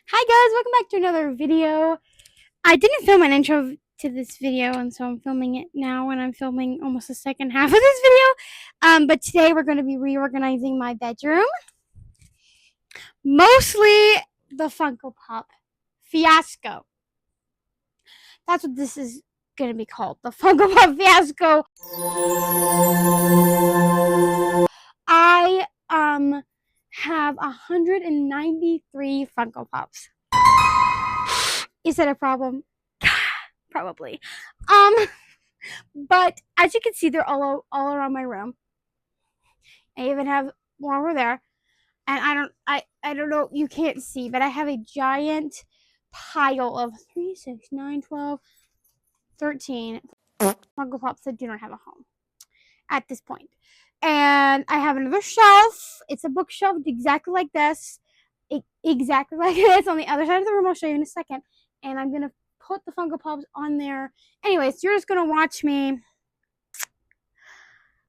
Hi guys, welcome back to another video. I didn't film an intro to this video, and so I'm filming it now, and I'm filming almost the second half of this video. But today we're going to be reorganizing my bedroom. Mostly the Funko Pop fiasco. That's what this is going to be called, the Funko Pop fiasco. I have 193 Funko Pops. Is that a problem? Probably. But as you can see, they're all around my room. I even have more over there. And I don't know, you can't see, but I have a giant pile of 3, 6, 9, 12, 13 Funko Pops that do not have a home at this point. And I have another shelf. It's a bookshelf exactly like this. Exactly like this on the other side of the room. I'll show you in a second. And I'm going to put the Funko Pops on there. Anyways, you're just going to watch me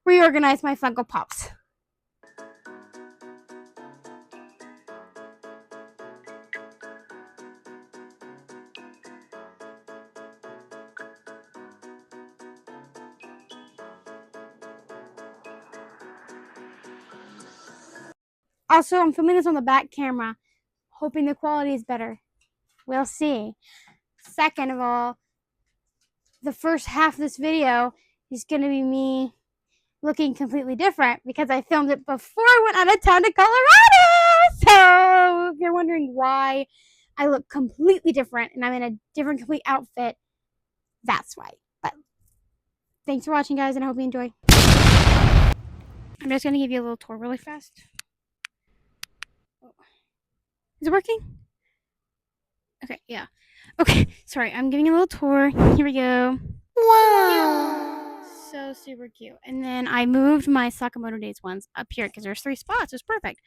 reorganize my Funko Pops. Also, I'm filming this on the back camera, hoping the quality is better. We'll see. Second of all, the first half of this video is going to be me looking completely different because I filmed it before I went out of town to Colorado. So if you're wondering why I look completely different and I'm in a different complete outfit, that's why. But thanks for watching, guys, and I hope you enjoy. I'm just going to give you a little tour really fast. Is it working? Okay, yeah. Okay, sorry, I'm giving a little tour. Here we go. Wow. So super cute. And then I moved my Sakamoto Days ones up here because there's 3 spots. It's perfect.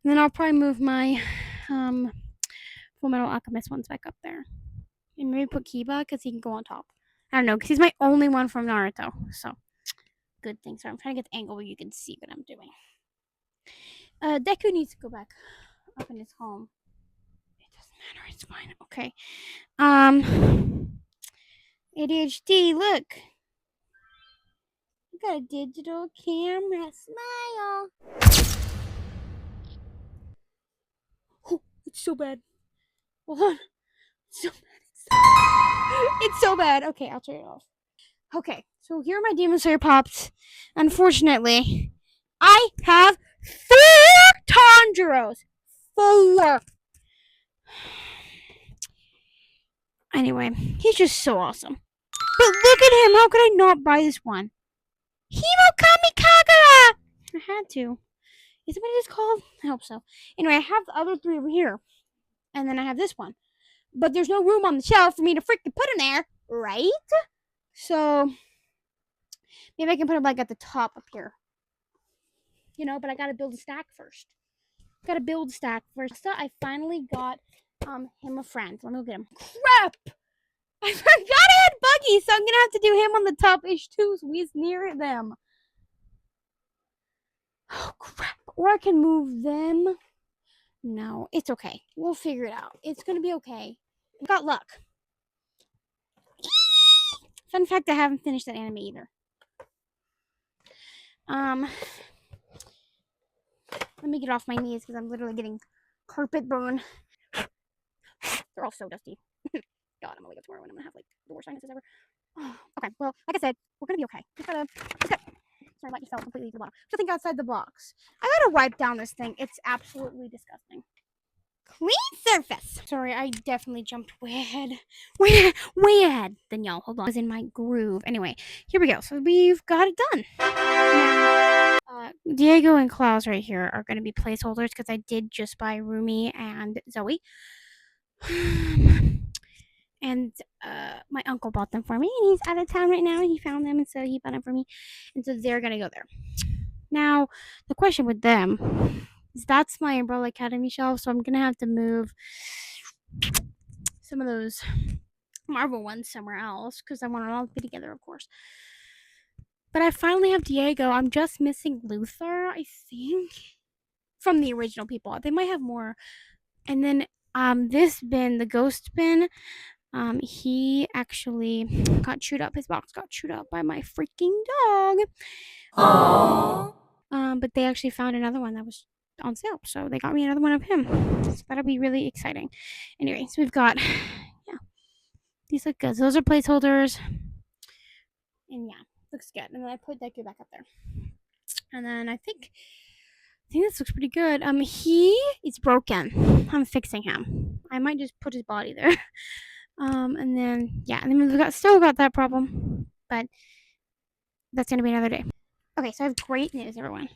And then I'll probably move my Full Metal Alchemist ones back up there. And maybe put Kiba because he can go on top. I don't know, because he's my only one from Naruto. So, good thing. So I'm trying to get the angle where you can see what I'm doing. Deku needs to go back up in his home. It doesn't matter. It's fine. Okay. ADHD, look. I got a digital camera. Smile. Oh, it's so bad. Hold on. It's so bad. It's so bad. Okay, I'll turn it off. Okay, so here are my Demon Slayer Pops. Unfortunately, I have 4 Tanjiros. 4. Anyway, he's just so awesome. But look at him. How could I not buy this one? Himo Kamikagura! I had to. Is that what it is called? I hope so. Anyway, I have the other 3 over here. And then I have this one. But there's no room on the shelf for me to freaking put in there, right? So, maybe I can put him like at the top up here. You know, but I gotta build a stack first. Gotta build a stack first. So I finally got him a friend. Let me go get him. Crap! I forgot I had Buggy, so I'm gonna have to do him on the top-ish too, so he's near them. Oh crap. Or I can move them. No, it's okay. We'll figure it out. It's gonna be okay. I've got luck. Fun fact, I haven't finished that anime either. Let me get off my knees because I'm literally getting carpet burn. They're all so dusty. God, I'm gonna wake up tomorrow and I'm gonna have like the worst sinuses ever. Oh, okay, well, like I said, we're gonna be okay. Sorry, that just fell completely to the bottom. Just think outside the box. I gotta wipe down this thing. It's absolutely disgusting. Clean surface. Sorry, I definitely jumped way ahead. Way ahead than y'all. Hold on. I was in my groove. Anyway, here we go. So we've got it done. Now, Diego and Klaus right here are going to be placeholders because I did just buy Rumi and Zoe. And my uncle bought them for me, and he's out of town right now, and he found them, and so he bought them for me. And so they're going to go there. Now, the question with them is that's my Umbrella Academy shelf, so I'm going to have to move some of those Marvel ones somewhere else because I want it all to be together, of course. But I finally have Diego. I'm just missing Luther, I think, from the original people. They might have more. And then This bin, the ghost bin, he actually got chewed up. His box got chewed up by my freaking dog. Aww. But they actually found another one that was on sale, so they got me another one of him. So that'll be really exciting. Anyway, so we've got, yeah, these look good. So those are placeholders, and yeah, looks good. And then I put Deku back up there, and then I think this looks pretty good. He is broken. I'm fixing him. I might just put his body there. And then yeah, and then we've still got that problem, but that's gonna be another day. Okay, so I have great news, everyone.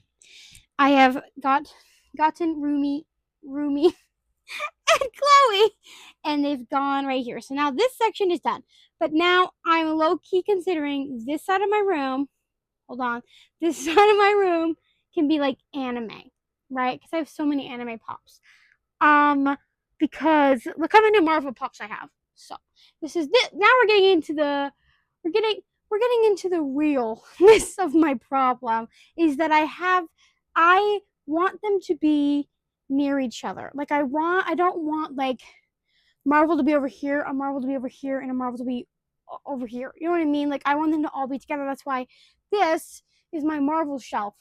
I have gotten Rumi, and Chloe, and they've gone right here. So now this section is done. But now I'm low key considering this side of my room. Hold on, this side of my room can be like anime, right? Because I have so many anime pops. Because look how many Marvel pops I have. So this is this. Now we're getting into the we're getting into the realness of my problem. Is that I want them to be near each other. Like I don't want like Marvel to be over here, a Marvel to be over here, and a Marvel to be over here. You know what I mean? Like I want them to all be together. That's why this is my Marvel shelf.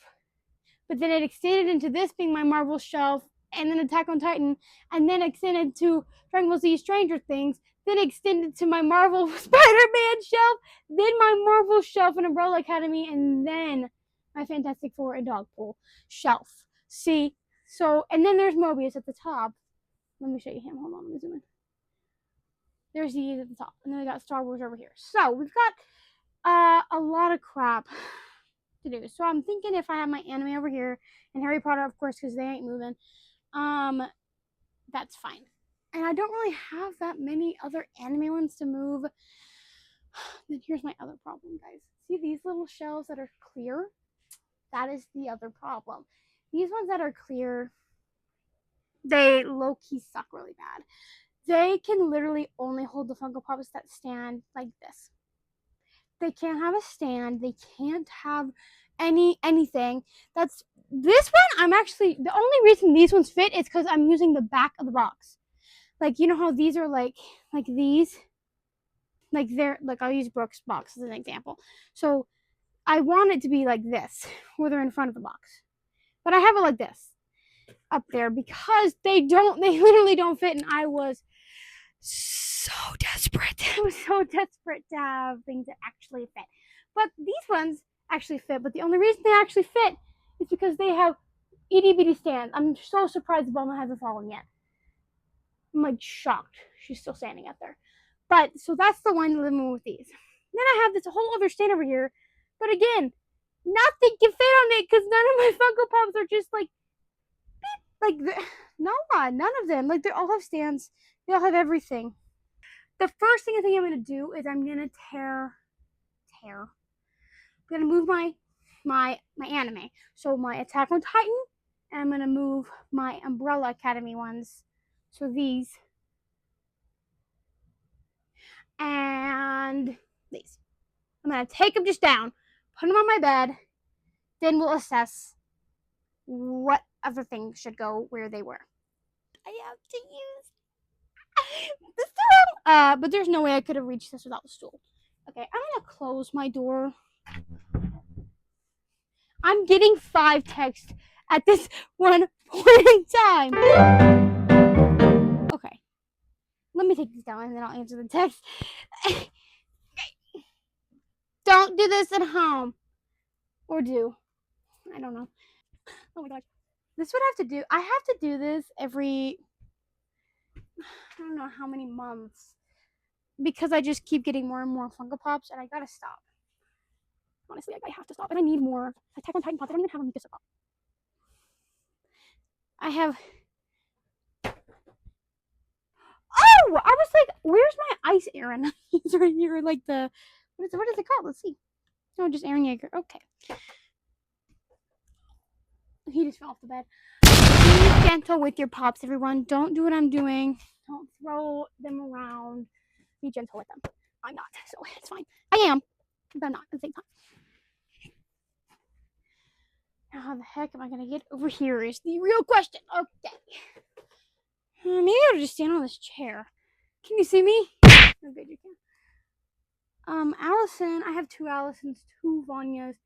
But then it extended into this being my Marvel shelf, and then Attack on Titan, and then extended to Dragon Ball Z Stranger Things, then extended to my Marvel Spider-Man shelf, then my Marvel shelf and Umbrella Academy, and then my Fantastic Four and Dogpool shelf. See? So, and then there's Mobius at the top. Let me show you him. Hold on, let me zoom in. There's these at the top, and then we got Star Wars over here. So we've got a lot of crap to do. So I'm thinking if I have my anime over here and Harry Potter, of course, because they ain't moving, that's fine. And I don't really have that many other anime ones to move. Then here's my other problem, guys. See these little shells that are clear? That is the other problem. These ones that are clear, they low-key suck really bad. They can literally only hold the Funko Pops that stand like this. They can't have a stand. They can't have anything. That's this one. I'm actually the only reason these ones fit is because I'm using the back of the box. Like you know how these are like these, like they're like I'll use Brooke's box as an example. So I want it to be like this, where they're in front of the box, but I have it like this up there because they literally don't fit, and I was so desperate. I was so desperate to have things that actually fit. But these ones actually fit. But the only reason they actually fit is because they have itty bitty stands. I'm so surprised Bulma hasn't fallen yet. I'm like shocked. She's still standing up there. But so that's the one living with these. Then I have this whole other stand over here. But again, nothing can fit on it because none of my Funko Pops are just like no one, none of them. Like they all have stands. They all have everything. The first thing I think I'm gonna do is I'm gonna I'm gonna move my anime. So my Attack on Titan, and I'm gonna move my Umbrella Academy ones. So these and these. I'm gonna take them just down, put them on my bed, then we'll assess what other things should go where they were. I have to use the stool. But there's no way I could have reached this without the stool. Okay, I'm gonna close my door. I'm getting 5 texts at this one point in time. Okay, let me take these down and then I'll answer the text. Don't do this at home. Or do. I don't know. Oh my gosh. This is what I have to do. I have to do this every, I don't know how many months. Because I just keep getting more and more Funko Pops and I gotta stop. Honestly, I have to stop. And I need more Attack on Titan Pops. I don't even have a Mikasa Pop. I have. Oh! I was like, where's my ice Aaron? He's right here, like the. What is it called? Let's see. No, just Aaron Yeager. Okay. He just fell off the bed. Be gentle with your pops, everyone. Don't do what I'm doing. Don't throw them around. Be gentle with them. I'm not, so it's fine. I am, but I'm not at the same time. How the heck am I gonna get over here is the real question. Okay. Maybe I'll just stand on this chair. Can you see me? Oh, good, you can. Allison. I have 2 Allisons, 2 Vanyas,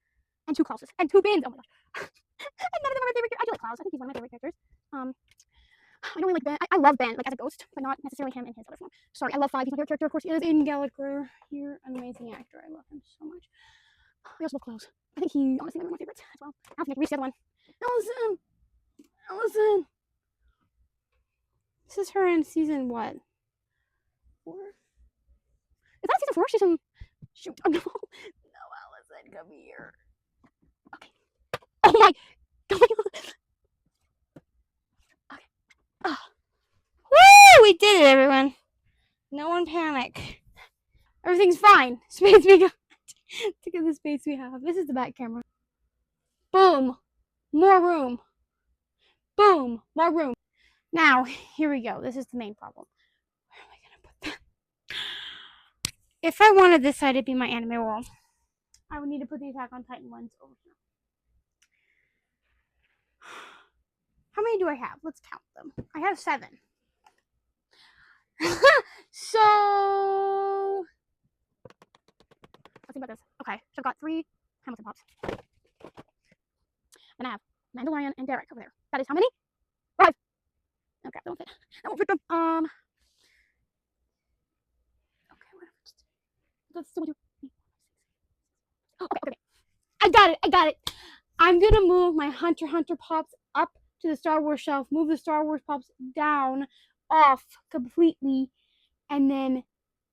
and 2 Klauses, and 2 Bins. Oh my gosh. And none of them are my favorite characters. I do like Klaus. I think he's one of my favorite characters. I don't really like Ben. I love Ben, like as a ghost, but not necessarily him in his other form. Sorry, I love Five. He's my favorite character. Of course, he is Aiden Gallagher. You're an amazing actor. I love him so much. I also love Klaus. I think he honestly might be my favorite as well. I have to reach the other one. Allison! Allison! This is her in season what? 4? Is that season 4? Season. Shoot. Oh no. No, Allison, come here. Okay. Oh my. Oh my god. Okay. Oh. Woo! We did it, everyone. No one panic. Everything's fine. Space we got. Look at the space we have. This is the back camera. Boom. More room. Boom. More room. Now, here we go. This is the main problem. Where am I going to put that? If I wanted this side to be my anime wall, I would need to put the Attack on Titan ones over here. How many do I have? Let's count them. I have 7. So, let's think about this. Okay, so I've got 3 Hamilton Pops. Then I have Mandalorian and Derek over there. That is how many? 5. Oh crap, that won't fit. That won't fit them. Okay, whatever. Let's do it. Okay. I got it. I'm gonna move my Hunter x Hunter Pops up to the Star Wars shelf, move the Star Wars Pops down, off completely, and then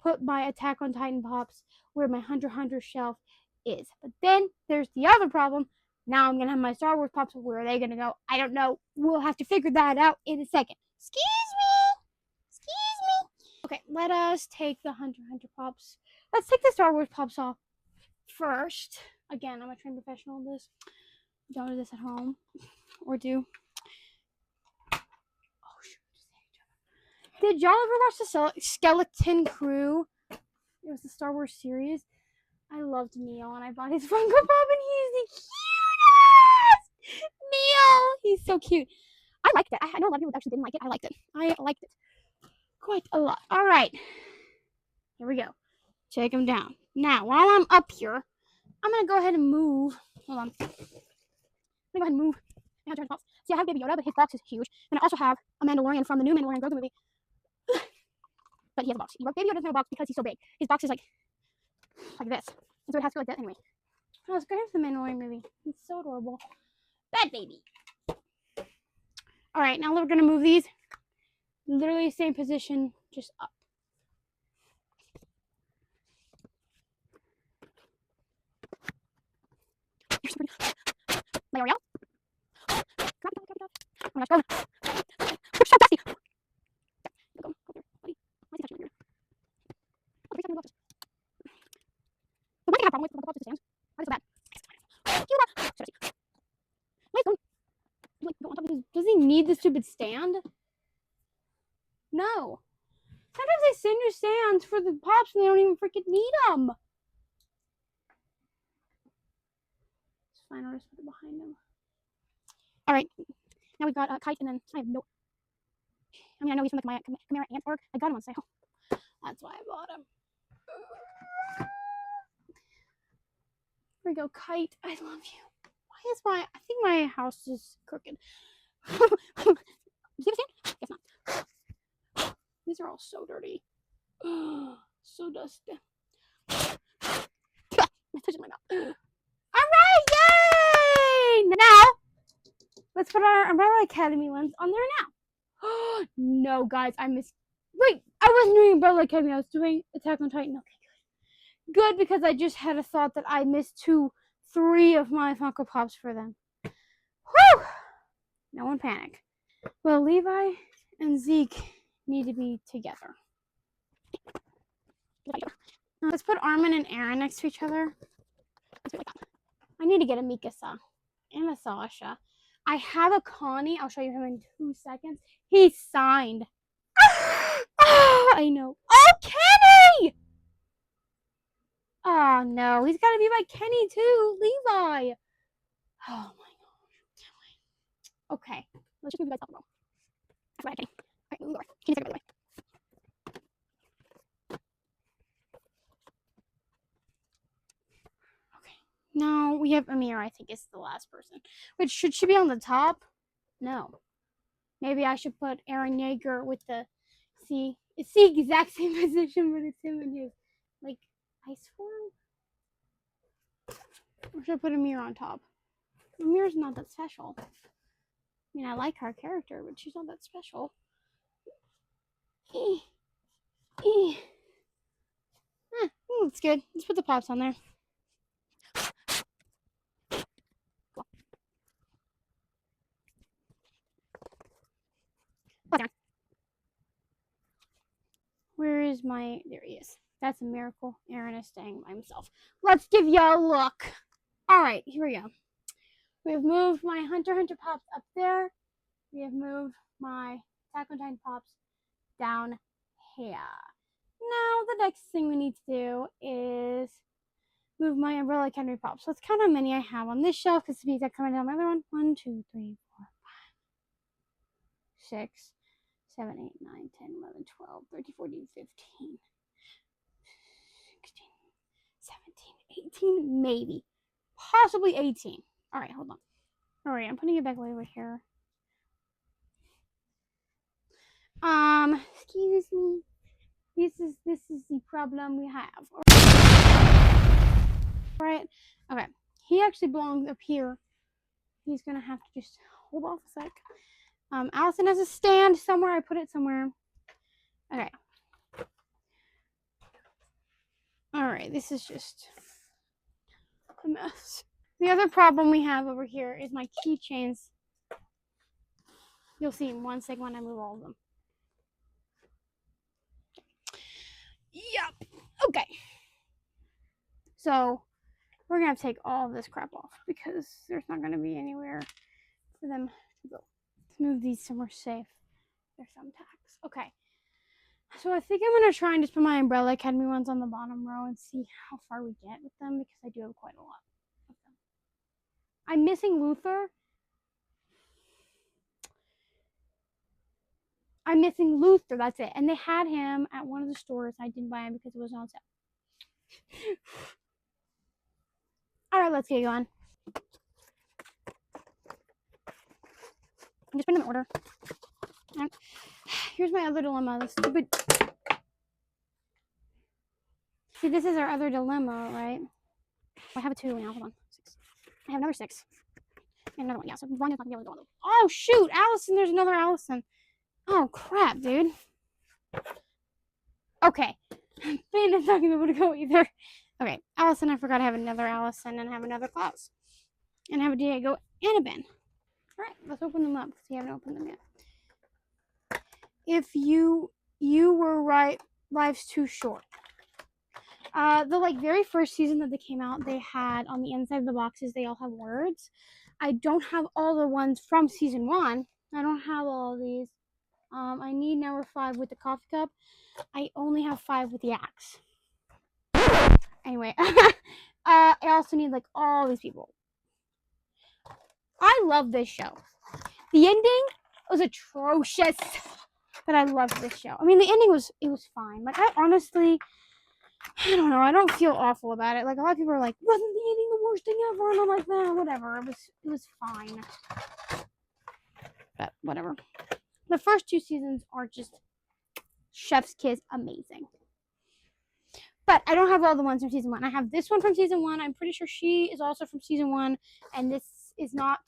put my Attack on Titan Pops where my Hunter x Hunter shelf is. But then there's the other problem. Now I'm gonna have my Star Wars Pops. Where are they gonna go? I don't know. We'll have to figure that out in a second. Excuse me. Okay, let us take the Hunter x Hunter Pops. Let's take the Star Wars Pops off first. Again, I'm a trained professional in this. Don't do this at home. Or do. Oh, shoot. Did y'all ever watch the Skeleton Crew? It was the Star Wars series. I loved Neil, and I bought his Funko Pop, and he's the cutest! Neil! He's so cute. I liked it. I know a lot of people actually didn't like it. I liked it. Quite a lot. All right. Here we go. Take him down. Now, while I'm up here, I'm going to go ahead and move. Hold on. I'm going to go ahead and move. See, I have Baby Yoda, but his box is huge. And I also have a Mandalorian from the new Mandalorian Grogu movie. But he has a box. Baby Yoda doesn't have a box because he's so big. His box is like this. And so it has to be like that anyway. Let's go to the Mandalorian movie. He's so adorable. Bad baby. Alright, now we're going to move these. Literally same position, just up. You're so pretty. L'Oreal. Oh my gosh, go. You're so dusty. Go here, buddy. Why is he touching my ear? Oh, the boxes. The one thing I have a problem with the boxes stands. Why is it so bad? You are so dusty. Why is going? Like, go on top of his. Does he need the stupid stand? No. Sometimes they send you stands for the pops and they don't even freaking need them. It's fine, I'll just put it behind him. Alright. Now we've got Kite, and then I have no. I mean, I know he's from like my Chimera Ant org. I got him on sale. That's why I bought him. Here we go, Kite. I love you. Why is I think my house is crooked. Do you have a stand? Guess not. These are all so dirty. So dusty. I'm touching my mouth. Alright, yay! Now, let's put our Umbrella Academy ones on there now. No, guys, I missed. Wait, I wasn't doing Umbrella Academy. I was doing Attack on Titan. Okay, good, because I just had a thought that I missed 3 of my Funko Pops for them. Whew! No one panic. Well, Levi and Zeke need to be together. Let's put Armin and Aaron next to each other. I need to get a Mikasa and a Sasha. I have a Connie. I'll show you him in 2 seconds. He's signed. Oh, I know. Oh, Kenny! Oh, no. He's got to be by Kenny, too. Levi. Oh, my gosh. Okay. Let's just move you guys up a little. That's right, Kenny. Okay, move over. Can you take it by the way? Okay. Now we have Amir, I think is the last person. Which, should she be on the top? No. Maybe I should put Aaron Yeager with the, see, it's the exact same position, but it's him in his, like, ice form? Or should I put Amir on top? Amir's not that special. I mean, I like her character, but she's not that special. That's good. Let's put the pops on there. Oh, where is my... There he is. That's a miracle. Aaron is staying by himself. Let's give you a look. All right, here we go. We have moved my Hunter x Hunter pops up there. We have moved my Attack on Titan pops down here. Now the next thing we need to do is move my Umbrella Academy pops. Let's count how many I have on this shelf because it means I'm coming down my other one. 1, 2, 3, 4, 5, 6, 7, 8, 9, 10, 11, 12, 13, 14, 15, 16, 17, 18, maybe. Possibly 18. All right, hold on. All right, I'm putting it back way over here. Excuse me. This is the problem we have. All right. Okay. He actually belongs up here. He's gonna have to just hold off a sec. Allison has a stand somewhere. I put it somewhere. Okay. All right. This is just a mess. The other problem we have over here is my keychains. You'll see in one second when I move all of them. Yep. Okay. So we're gonna have to take all of this crap off because there's not gonna be anywhere for them to go. Let's move these somewhere safe. There's some tags. Okay. So I think I'm gonna try and just put my Umbrella Academy ones on the bottom row and see how far we get with them because I do have quite a lot of them. I'm missing Luther. That's it. And they had him at one of the stores. I didn't buy him because it was on sale. All right, let's get going. I'm just putting them in order. Here's my other dilemma. The stupid... See, this is our other dilemma, right? I have a 2 now. Hold on. 6. I have another 6. And another one. Yeah, so one is not going to be able to go on. Oh, shoot. Allison. There's another Allison. Oh, crap, dude. Okay. Finn is not going to be able to go either. Okay. Allison, I forgot I have another Allison and I have another Klaus. And I have a Diego and a Ben. All right. Let's open them up because we haven't opened them yet. If you were right, life's too short. The very first season that they came out, they had on the inside of the boxes, they all have words. I don't have all the ones from season 1. I don't have all of these. I need number 5 with the coffee cup. I only have 5 with the axe. Anyway, I also need all these people. I love this show. The ending was atrocious, but I loved this show. I mean, the ending was fine. I honestly, I don't know. I don't feel awful about it. A lot of people are like, wasn't the ending the worst thing ever? And I'm like, nah, whatever. It was fine. But whatever. The first 2 seasons are just chef's kiss amazing. But I don't have all the ones from season 1. I have this one from season 1. I'm pretty sure she is also from season 1. And this is not.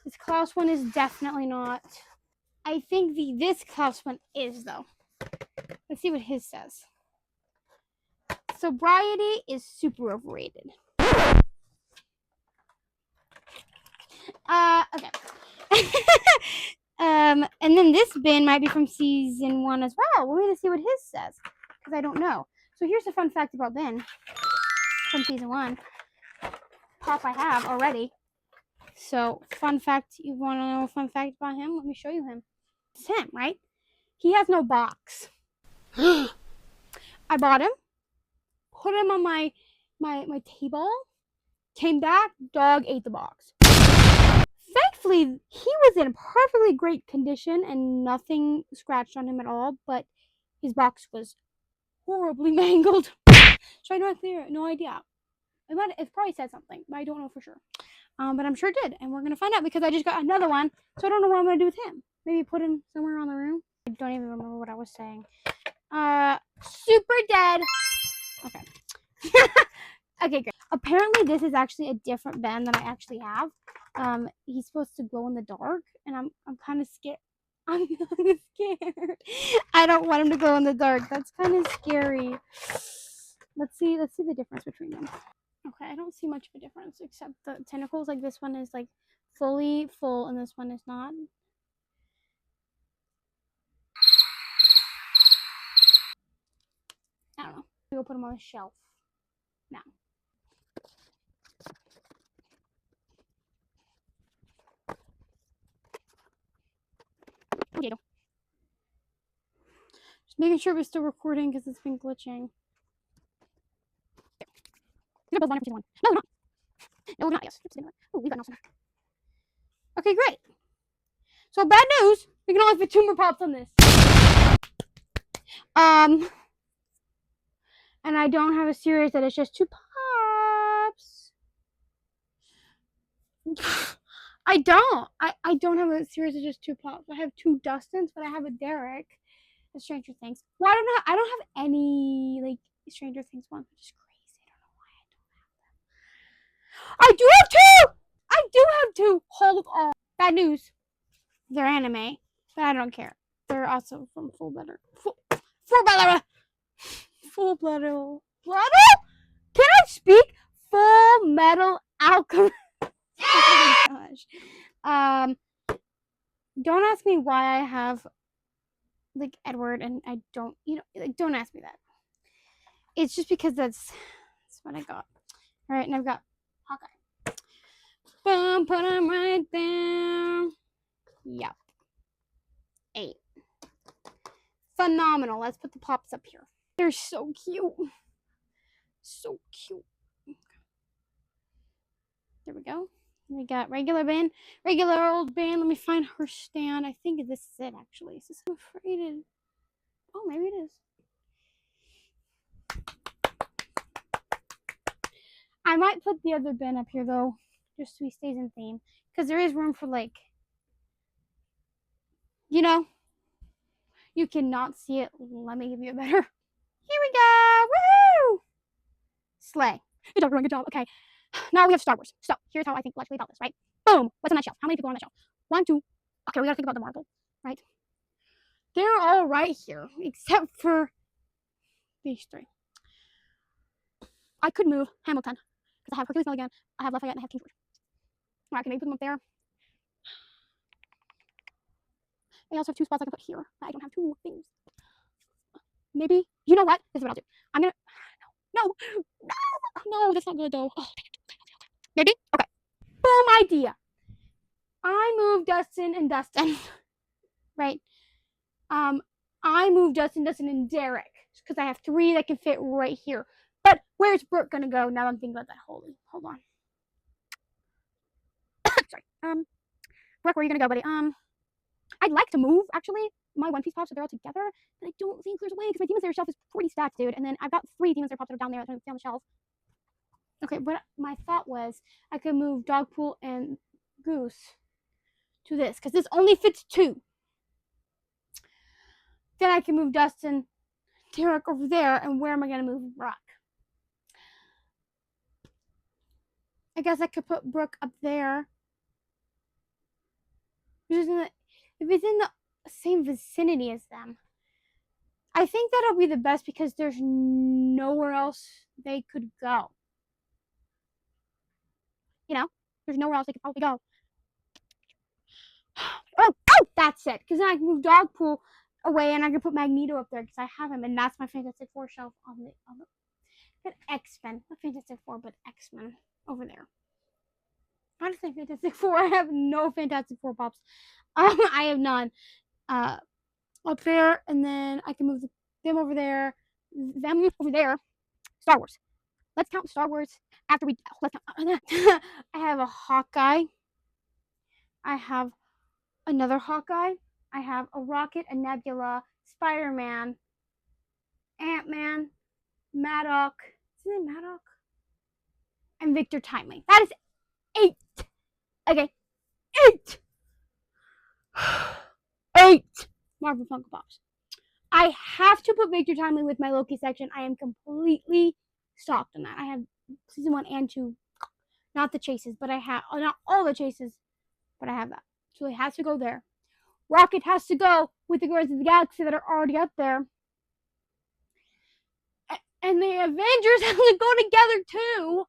This Klaus one is definitely not. I think this Klaus one is, though. Let's see what his says. Sobriety is super overrated. Okay. And then this bin might be from season 1 as well. We're going to see what his says because I don't know. So here's a fun fact about Ben from season 1. Pop I have already. So fun fact, you want to know a fun fact about him? Let me show you him. It's him, right? He has no box. I bought him, put him on my table, came back, dog ate the box. Thank thankfully, he was in perfectly great condition and nothing scratched on him at all, but his box was horribly mangled. So I don't have no idea. It probably said something, but I don't know for sure. But I'm sure it did, and we're gonna find out because I just got another one, so I don't know what I'm gonna do with him. Maybe put him somewhere around the room. I don't even remember what I was saying. Super dead. Okay. Okay, great. Apparently, this is actually a different Ben that I actually have. He's supposed to glow in the dark, and I'm kind of scared. I'm kind of scared. I don't want him to glow in the dark. That's kind of scary. Let's see the difference between them. Okay, I don't see much of a difference except the tentacles. Like this one is like fully full, and this one is not. I don't know. We'll put them on the shelf now. Okay. Just making sure we're still recording because it's been glitching. You're both 1 for 1. No, not. Yes. Oh, we got Nelson. Okay, great. So bad news. We can only fit 2 more pops on this. And I don't have a series that is just 2 pops. I don't. I don't have a series of just 2 pops. I have 2 Dustins, but I have a Derek. The Stranger Things. Well, I don't have any like Stranger Things ones, which is crazy. I don't know why I don't have them. I do have 2. I do have 2. Hold on. Bad news. They're anime, but I don't care. They're also from Full Metal. Full Metal. Can I speak? Full Metal Alchemist. Oh my gosh. Don't ask me why I have like Edward and I don't, like, don't ask me that. It's just because that's what I got. All right, and I've got Hawkeye. Boom, put him right there. Yep. 8. Phenomenal. Let's put the pops up here. They're so cute. So cute. There we go. We got regular band, regular old band. Let me find her stand. I think this is it, actually. Is this afraid? Oh, maybe it is. I might put the other bin up here, though, just so he stays in theme. Because there is room for, like, you cannot see it. Let me give you a better. Here we go. Woo! Slay. You're doing a really good job. Okay. Now we have Star Wars. So here's how I think logically about this, right? Boom. What's on that shelf? How many people are on that shelf? 1, 2. Okay, we gotta think about the Marvel, right? They're all right here, except for these 3. I could move Hamilton because I have Hercules Mulligan, I have Lafayette, and I have King George. All right, can I put them up there? I also have 2 spots I can put here. I don't have 2 things. Maybe. You know what? This is what I'll do. I'm gonna. No, that's not good though. Oh, maybe. Okay. Boom idea. I move Dustin and Dustin. Right. I move Dustin, and Derek because I have 3 that can fit right here. But where's Brooke gonna go? Now I'm thinking about that. Hold on. Sorry. Brooke, where are you gonna go, buddy? I'd like to move actually my One Piece pops so they're all together, but I don't think there's a way because my Demon Slayer shelf is pretty stacked, dude. And then I've got 3 Demon Slayer pops that are down there that are on the shelf. Okay, but my thought was I could move Dogpool and Goose to this because this only fits 2. Then I can move Dustin, Derek over there, and where am I gonna move Brock? I guess I could put Brooke up there. If it's in the same vicinity as them, I think that'll be the best because there's nowhere else they could go. There's nowhere else they could probably go. Oh, that's it. Because then I can move Dogpool away and I can put Magneto up there because I have him, and that's my Fantastic Four shelf on the X-Men. Not Fantastic Four, but X-Men over there. I just say Fantastic Four. I have no Fantastic Four pops. I have none. Up there, and then I can move them over there. Them over there. Star Wars. Let's count Star Wars after we. Let's count. I have a Hawkeye. I have another Hawkeye. I have a Rocket, a Nebula, Spider-Man, Ant-Man, Maddock. Is it Maddock? And Victor Timely. That is 8. Okay, 8. 8 Marvel Funko Pops. I have to put Victor Timely with my Loki section. I am completely stocked on that. I have season 1 and 2. Not the chases, but I have not all the chases, but I have that. So it has to go there. Rocket has to go with the Guardians of the Galaxy that are already up there. And the Avengers have to go together too.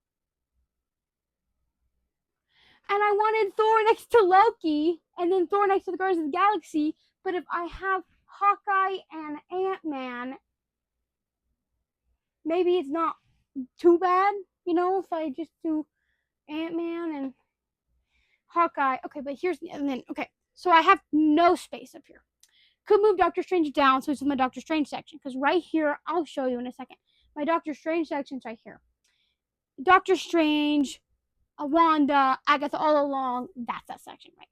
And I wanted Thor next to Loki, and then Thor next to the Guardians of the Galaxy. But if I have Hawkeye and Ant-Man, maybe it's not too bad, if I just do Ant-Man and Hawkeye. Okay, but so I have no space up here. Could move Doctor Strange down, so it's in my Doctor Strange section. Because right here, I'll show you in a second. My Doctor Strange section's right here. Doctor Strange, Wanda, Agatha all along. That's that section, right?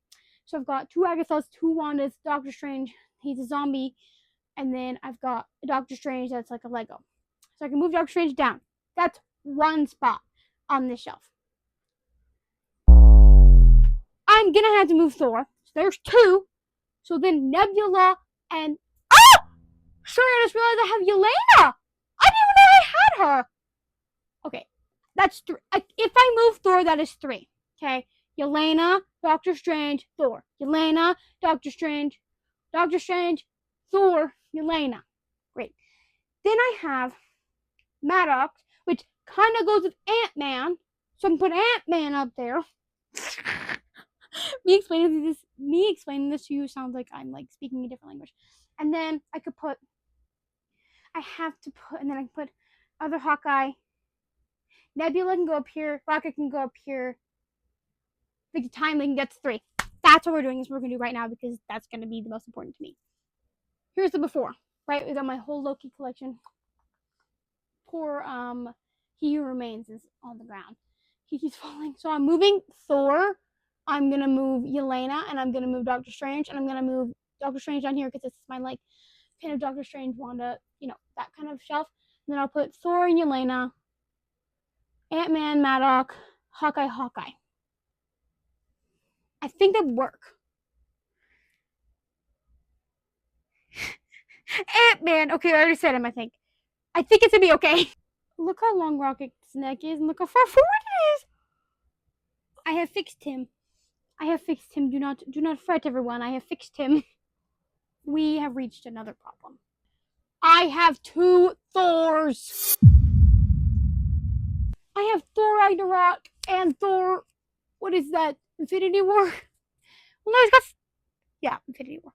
So I've got 2 Agathas, 2 Wandas, Doctor Strange, he's a zombie, and then I've got Doctor Strange that's like a Lego. So I can move Doctor Strange down. That's one spot on this shelf. I'm gonna have to move Thor. So there's 2. So then Nebula and sorry, I just realized I have Yelena. I didn't even know I had her. Okay, that's 3. If I move Thor, that is 3. Okay, Yelena, Doctor Strange, Thor. Yelena, Doctor Strange, Thor, Yelena. Great. Then I have Maddox, which kind of goes with Ant-Man. So I can put Ant-Man up there. me explaining this to you sounds like I'm like speaking a different language. And then I can put other Hawkeye. Nebula can go up here. Rocket can go up here. Victor Timely gets 3. That's what we're doing. Is what we're gonna do right now because that's gonna be the most important to me. Here's the before. Right, we got my whole Loki collection. Poor He Who Remains is on the ground. He keeps falling. So I'm moving Thor. I'm gonna move Yelena, and I'm gonna move Doctor Strange, and I'm gonna move Doctor Strange down here because it's my like kind of Doctor Strange, Wanda, that kind of shelf. And then I'll put Thor and Yelena, Ant-Man, Maddox, Hawkeye. I think that would work. Ant-Man. Okay, I already said him, I think. I think it's gonna be okay. Look how long Rocket's neck is and look how far forward it is. I have fixed him. Do not fret, everyone. I have fixed him. We have reached another problem. I have 2 Thors. I have Thor Ragnarok and Thor. What is that? Infinity War? Well, no, he's got. Yeah, Infinity War.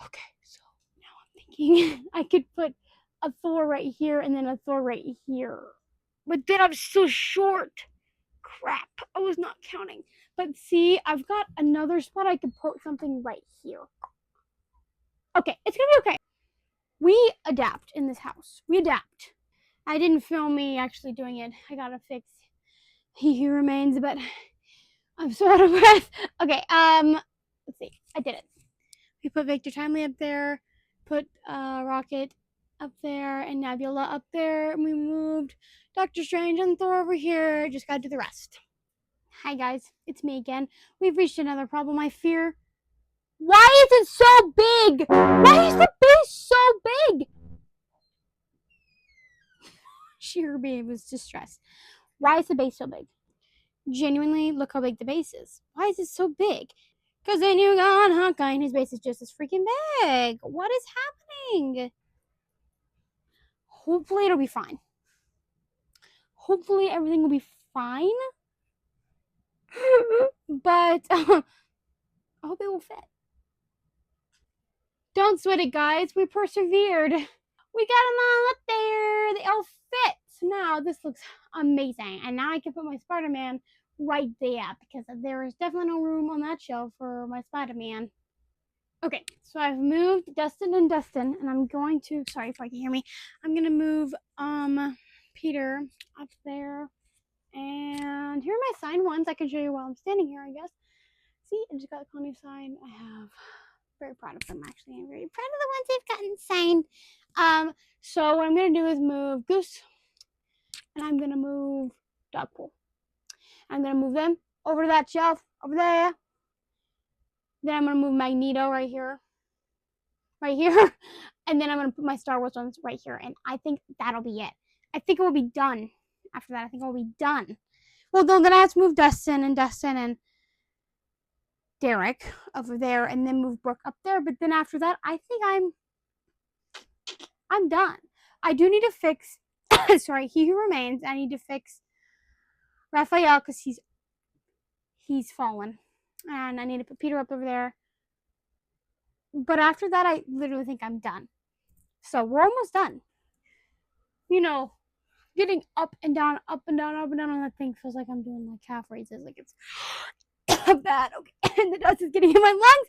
Okay, so now I'm thinking I could put a Thor right here and then a Thor right here. But then I'm so short. Crap, I was not counting. But see, I've got another spot I could put something right here. Okay, it's gonna be okay. We adapt in this house. We adapt. I didn't film me actually doing it. I gotta fix He Who Remains, but I'm so out of breath. Okay, let's see. I did it. We put Victor Timely up there, put Rocket up there, and Nebula up there, and we moved Doctor Strange and Thor over here. Just gotta do the rest. Hi guys, it's me again. We've reached another problem, I fear. Why is it so big? Why is the base so big? Sheer being was distressed. Why is the base so big? Genuinely, look how big the base is. Why is it so big? Because then you got Hawkeye and his base is just as freaking big. What is happening? Hopefully it'll be fine. Hopefully everything will be fine. But I hope it will fit. Don't sweat it, guys. We persevered. We got them all up there. They all fit. So now this looks amazing. And now I can put my Spider-Man right there because there is definitely no room on that shelf for my Spider-Man. Okay, so I've moved Dustin, and I'm going to, sorry if I can hear me, I'm going to move Peter up there. And here are my signed ones. I can show you while I'm standing here, I guess. see, I just got a Connie sign. I have very proud of them actually. I'm very proud of the ones I've gotten signed. So what I'm gonna do is move Goose, and I'm gonna move Dogpool. I'm gonna move them over to that shelf over there. Then I'm gonna move Magneto right here, and then I'm gonna put my Star Wars ones right here. And I think that'll be it. I think it will be done. After that, I think it will be done. Well, then I have to move Dustin and Derek over there, and then move Brooke up there. But then after that, I think I'm done. I do need to fix. Sorry, He Who Remains. I need to fix Raphael because he's fallen, and I need to put Peter up over there. But after that, I literally think I'm done. So we're almost done. You know, getting up and down, up and down, up and down on that thing feels like I'm doing like calf raises. Like it's bad. Okay, and the dust is getting in my lungs.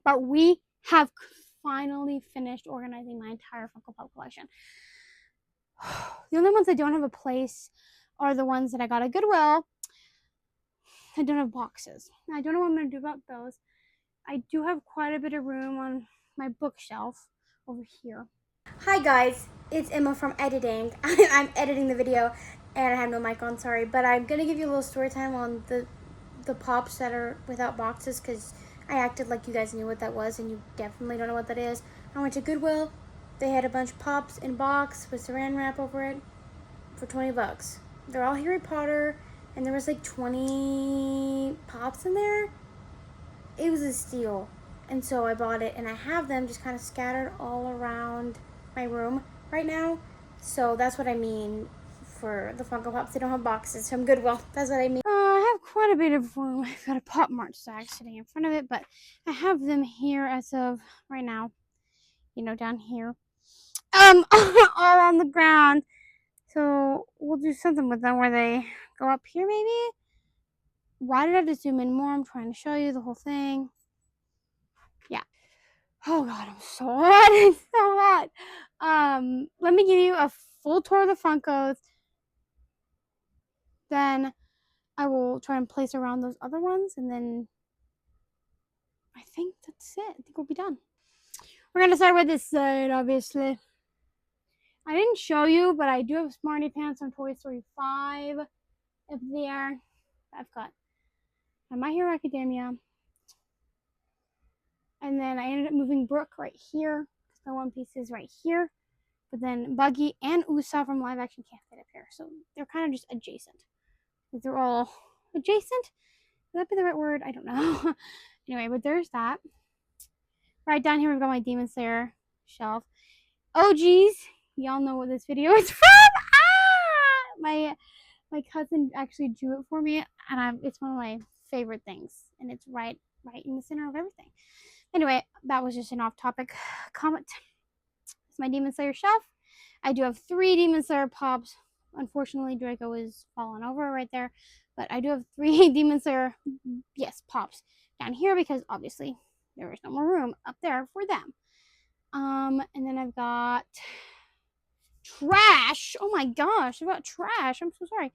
But we have finally finished organizing my entire Funko Pop collection. The only ones I don't have a place are the ones that I got at Goodwill. I don't have boxes. I don't know what I'm going to do about those. I do have quite a bit of room on my bookshelf over here. Hi guys, it's Emma from editing. I'm editing the video and I have no mic on, sorry. But I'm going to give you a little story time on the pops that are without boxes because I acted like you guys knew what that was and you definitely don't know what that is. I went to Goodwill. They had a bunch of pops in a box with saran wrap over it for $20. They're all Harry Potter and there was like 20 pops in there. It was a steal. And so I bought it and I have them just kind of scattered all around my room right now. So that's what I mean for the Funko Pops. They don't have boxes from Goodwill. That's what I mean. I have quite a bit of room. I've got a Pop Mart stack sitting in front of it, but I have them here as of right now. You know, down here. All on the ground. So we'll do something with them where they go up here maybe. Why did I have to zoom in more? I'm trying to show you the whole thing. Yeah. Oh god, I'm so hot. It's so hot. Let me give you a full tour of the Funkos. Then I will try and place around those other ones, and then I think that's it. I think we'll be done. We're gonna start with this side, obviously. I didn't show you, but I do have Smarty Pants on Toy Story 5 up there. I've got My Hero Academia. And then I ended up moving Brooke right here because my One Piece is right here. But then Buggy and Usopp from live action can't fit up here. So they're kind of just adjacent. They're all adjacent. Would that be the right word? I don't know. Anyway, but there's that. Right down here, we've got my Demon Slayer shelf. Oh, geez. Y'all know what this video is from. My cousin actually drew it for me, and it's one of my favorite things. And it's right in the center of everything. Anyway, that was just an off-topic comment. It's my Demon Slayer shelf. I do have 3 Demon Slayer pops. Unfortunately, Draco is falling over right there. But I do have 3 Demon Slayer, pops down here because obviously there is no more room up there for them. And then I've got trash. Oh my gosh, I've got trash. I'm so sorry.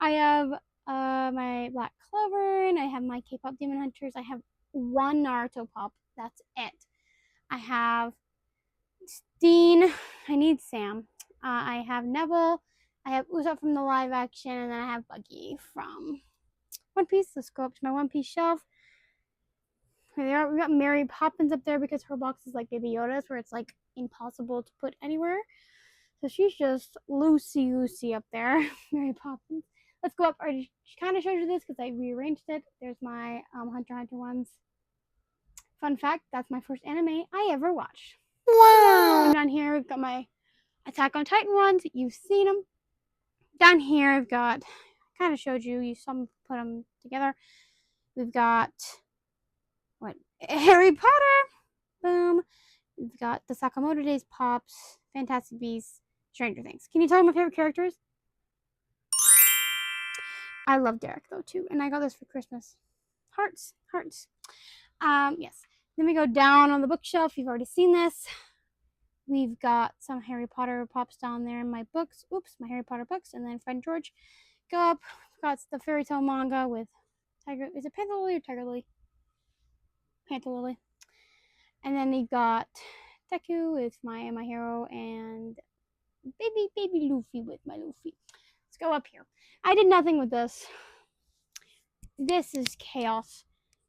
I have my Black Clover, and I have my K-pop Demon Hunters. I have 1 Naruto pop. That's it. I have Dean. I need Sam. I have Neville. I have Usopp from the live action, and then I have Buggy from One Piece. Let's go up to my One Piece shelf. Here they are. We got Mary Poppins up there because her box is like Baby Yoda's, where it's like impossible to put anywhere. So she's just loosey up there. Mary Poppins. Let's go up. I kind of showed you this because I rearranged it. There's my Hunter x Hunter ones. Fun fact, that's my first anime I ever watched. Wow. Down here, we've got my Attack on Titan ones. You've seen them. Down here, I've got, I kind of showed you. You saw me put them together. We've got, Harry Potter. Boom. We've got the Sakamoto Days Pops, Fantastic Beasts, Stranger Things. Can you tell me my favorite characters? I love Derek, though, too. And I got this for Christmas. Hearts. Yes. Then we go down on the bookshelf. You've already seen this. We've got some Harry Potter pops down there in my books. Oops, my Harry Potter books. And then Friend George. Go up. We've got the fairy tale manga with Tiger. Is it Panther Lily or Tiger Lily? Panther Lily. And then you got Deku with my hero and baby Luffy with my Luffy. Let's go up here. I did nothing with this. This is chaos.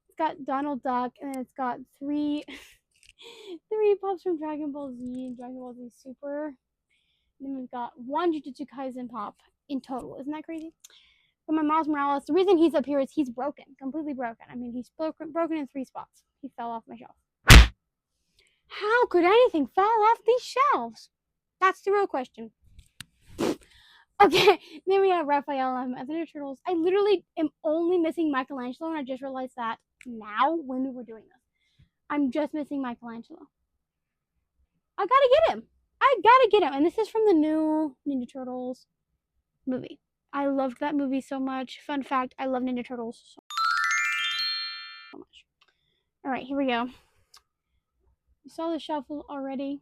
It's got Donald Duck and it's got three pops from Dragon Ball Z and Dragon Ball Z Super. And then we've got one Jujutsu Kaisen pop in total. Isn't that crazy? But my Miles Morales, the reason he's up here is he's broken, completely broken. I mean, he's broken in 3 spots. He fell off my shelf. How could anything fall off these shelves? That's the real question. Okay, then we have Raphael and the Ninja Turtles. I literally am only missing Michelangelo, and I just realized that now when we were doing this. I'm just missing Michelangelo. I gotta get him. And this is from the new Ninja Turtles movie. I loved that movie so much. Fun fact, I love Ninja Turtles so much. Alright, here we go. You saw the shelf already.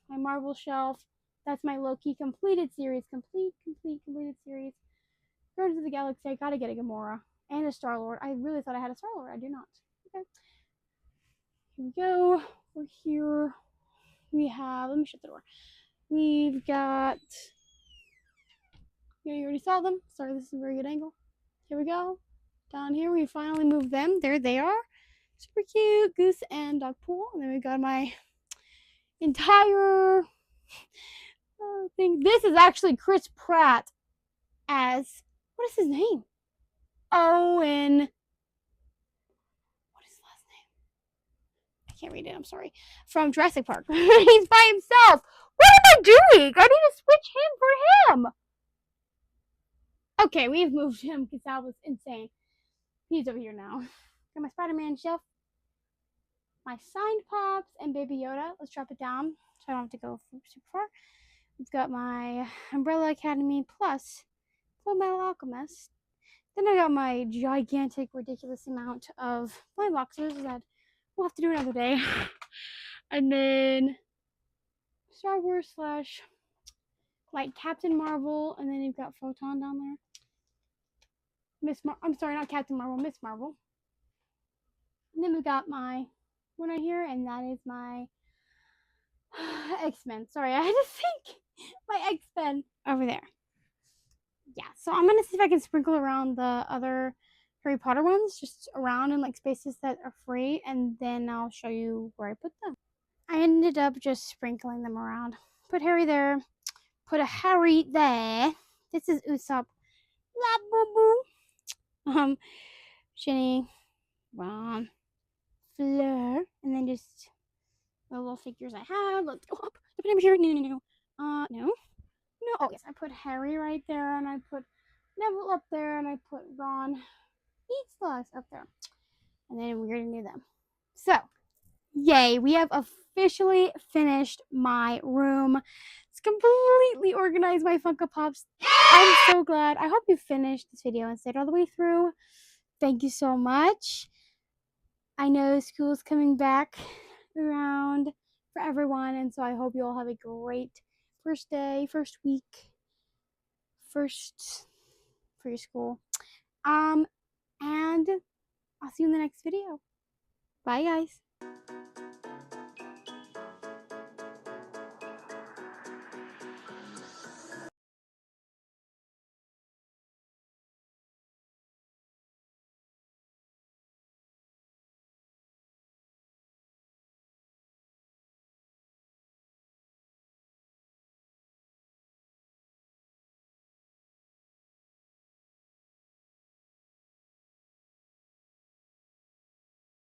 My Marvel shelf. That's my low-key completed series. Completed series. Guardians of the Galaxy. I gotta get a Gamora. And a Star-Lord. I really thought I had a Star-Lord. I do not. Okay. Here we go. We're here. We have... Let me shut the door. We've got... Yeah, you already saw them. Sorry, this is a very good angle. Here we go. Down here, we finally moved them. There they are. Super cute. Goose and Dogpool. And then we got my entire thing. This is actually Chris Pratt as... What is his name? Owen. What is his last name? I can't read it. I'm sorry. From Jurassic Park. He's by himself. What am I doing? I need to switch him for him. Okay, we've moved him because that was insane. He's over here now. Got my Spider-Man shelf. My signed pops and Baby Yoda. Let's drop it down so I don't have to go super far. We've got my Umbrella Academy plus Full Metal Alchemist. Then I got my gigantic, ridiculous amount of blind boxes that we'll have to do another day. And then Star Wars slash like Captain Marvel, and then you've got Photon down there. I'm sorry, not Captain Marvel, Miss Marvel. And then we got my one right here, and that is my X-Men. Sorry, I had to think. My X-Men over there. Yeah, so I'm gonna see if I can sprinkle around the other Harry Potter ones, just around in like spaces that are free, and then I'll show you where I put them. I ended up just sprinkling them around. Put Harry there. Put a Harry there. This is Usopp. La boo boo. Ginny, Ron, Fleur, and then just the little figures I have. Let's go up. I put him here. No. No. Oh yes, I put Harry right there, and I put Neville up there, and I put Ron, Eats up there, and then we're gonna do them. So, yay! We have officially finished my room. It's completely organized. My Funko Pops. I'm so glad. I hope you finished this video and stayed all the way through. Thank you so much. I know school's coming back around for everyone, and so I hope you all have a great first day, first week, first for your school. And I'll see you in the next video. Bye, guys.